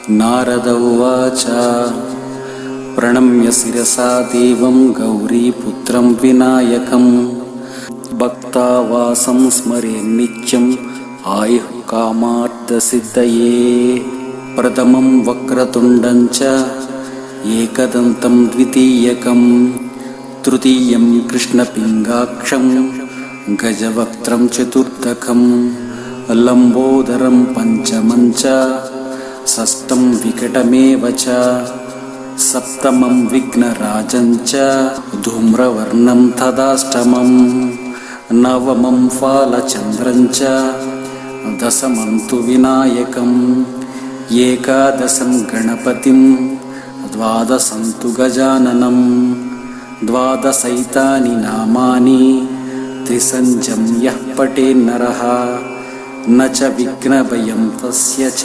नारद उवाच प्रणम्य शिरसा देवं गौरीपुत्रं विनायकं भक्तावासं स्मरेन्नित्यम् आयुः कामार्थसिद्धये। प्रथमं वक्रतुण्डं च एकदन्तं द्वितीयकं तृतीयं कृष्णपिङ्गाक्षं गजवक्त्रं चतुर्थकं लम्बोदरं पञ्चमं च षष्ठं विकटमेव च सप्तमं विघ्नराजं च धूम्रवर्णं तदाष्टमं नवमं फालचन्द्रं च दशमं तु विनायकम् एकादशं गणपतिं द्वादशं तु गजाननं द्वादशैतानि नामानि त्रिसञ्जं यः पठेन्नरः न च विघ्नभयं तस्य च